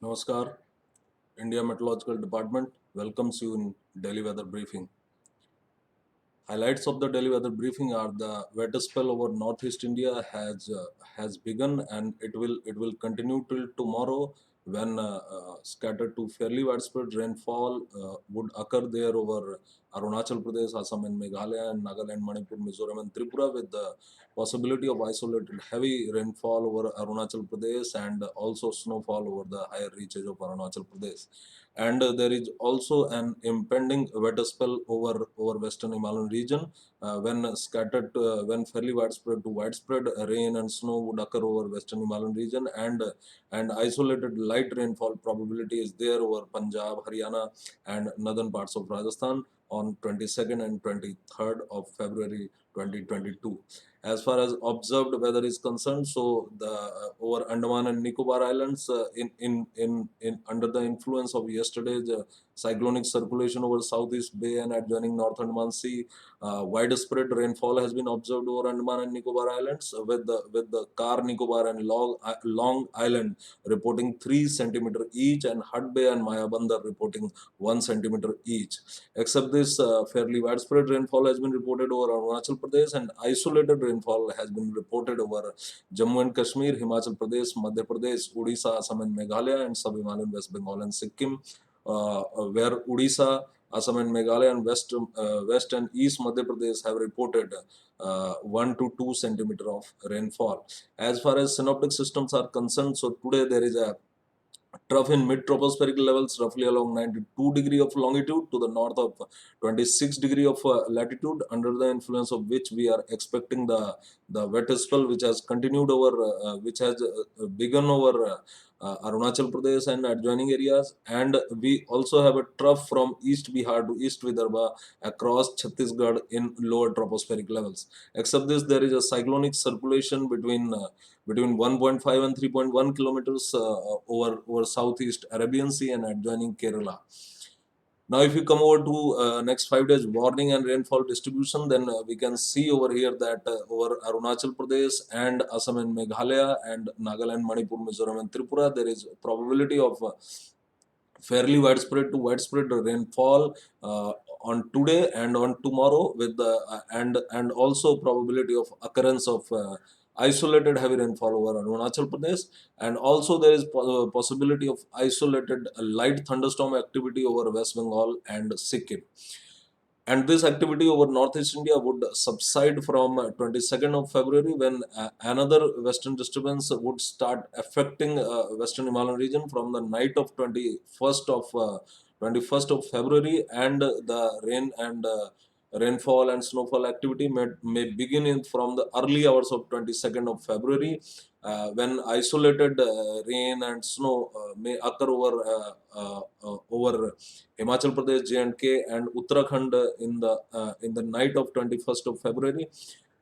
Namaskar. India Meteorological Department welcomes you in daily weather briefing. Highlights of the daily weather briefing are the wet spell over northeast India has begun, and it will continue till tomorrow when scattered to fairly widespread rainfall would occur there over Arunachal Pradesh, Assam and Meghalaya, and Nagaland, Manipur, Mizoram and Tripura, with the possibility of isolated heavy rainfall over Arunachal Pradesh and also snowfall over the higher reaches of Arunachal Pradesh. And there is also an impending wet spell over western Himalayan region when fairly widespread to widespread rain and snow would occur over western Himalayan region, and isolated light rainfall probability is there over Punjab, Haryana and northern parts of Rajasthan on 22nd and 23rd of February 2022. As far as observed weather is concerned, so the over Andaman and Nicobar Islands, in under the influence of yesterday's cyclonic circulation over Southeast Bay and adjoining North Andaman Sea, widespread rainfall has been observed over Andaman and Nicobar Islands, with the Car Nicobar and Long Island reporting 3 centimeter each, and Hut Bay and Mayabandar reporting 1 centimeter each. Except this, fairly widespread rainfall has been reported over Arunachal Pradesh, and isolated rainfall has been reported over Jammu and Kashmir, Himachal Pradesh, Madhya Pradesh, Odisha, Assam and Meghalaya, and sub-Himalayan West Bengal and Sikkim, where Odisha, Assam and Meghalaya and West and East Madhya Pradesh have reported 1 to 2 centimeter of rainfall. As far as synoptic systems are concerned, so today there is a trough in mid-tropospheric levels roughly along 92 degree of longitude to the north of 26 degree of latitude, under the influence of which we are expecting the wet spell which has continued over which has begun over Arunachal Pradesh and adjoining areas, and we also have a trough from East Bihar to East Vidarbha across Chhattisgarh in lower tropospheric levels. Except this, there is a cyclonic circulation between 1.5 and 3.1 kilometers over southeast Arabian Sea and adjoining Kerala. Now, if you come over to next 5 days warning and rainfall distribution, then we can see over here that over Arunachal Pradesh and Assam and Meghalaya and Nagaland, Manipur, Mizoram and Tripura, there is probability of fairly widespread to widespread rainfall on today and on tomorrow, with the and also probability of occurrence of isolated heavy rainfall over Arunachal Pradesh, and also there is possibility of isolated light thunderstorm activity over West Bengal and Sikkim. And this activity over northeast India would subside from 22nd of February, when another western disturbance would start affecting western Himalayan region from the night of 21st of February, and the rainfall and snowfall activity may begin from the early hours of 22nd of February, when isolated rain and snow may occur over Himachal Pradesh, J&K, and Uttarakhand in the night of 21st of February.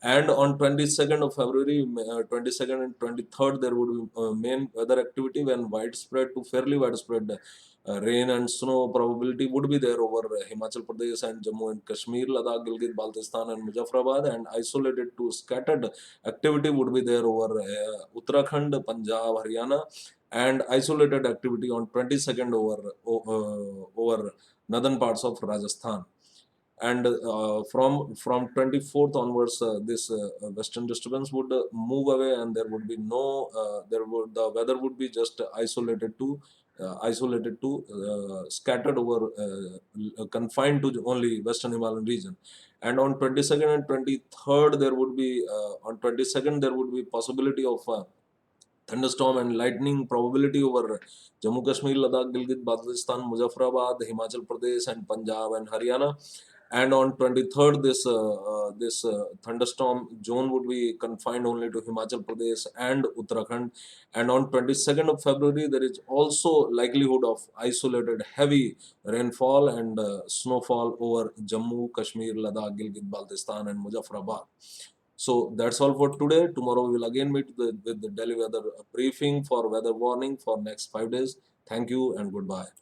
And on 22nd of February, 22nd and 23rd, there would be main weather activity, when widespread to fairly widespread rain and snow probability would be there over Himachal Pradesh and Jammu and Kashmir, Ladakh, Gilgit, Baltistan and Muzaffarabad, and isolated to scattered activity would be there over Uttarakhand, Punjab, Haryana, and isolated activity on 22nd over northern parts of Rajasthan. And from 24th onwards, this western disturbance would move away, and there would be no the weather would be just isolated to scattered over confined to only western Himalayan region. And on 22nd and 23rd, there would be on 22nd there would be possibility of thunderstorm and lightning probability over Jammu Kashmir, Ladakh, Gilgit, Baltistan, Muzaffarabad, Himachal Pradesh, and Punjab and Haryana. And on 23rd, this thunderstorm zone would be confined only to Himachal Pradesh and Uttarakhand. And on 22nd of February, there is also likelihood of isolated heavy rainfall and snowfall over Jammu, Kashmir, Ladakh, Gilgit, Baltistan, and Muzaffarabad. So that's all for today. Tomorrow we will again meet with the daily weather briefing for weather warning for next 5 days. Thank you and goodbye.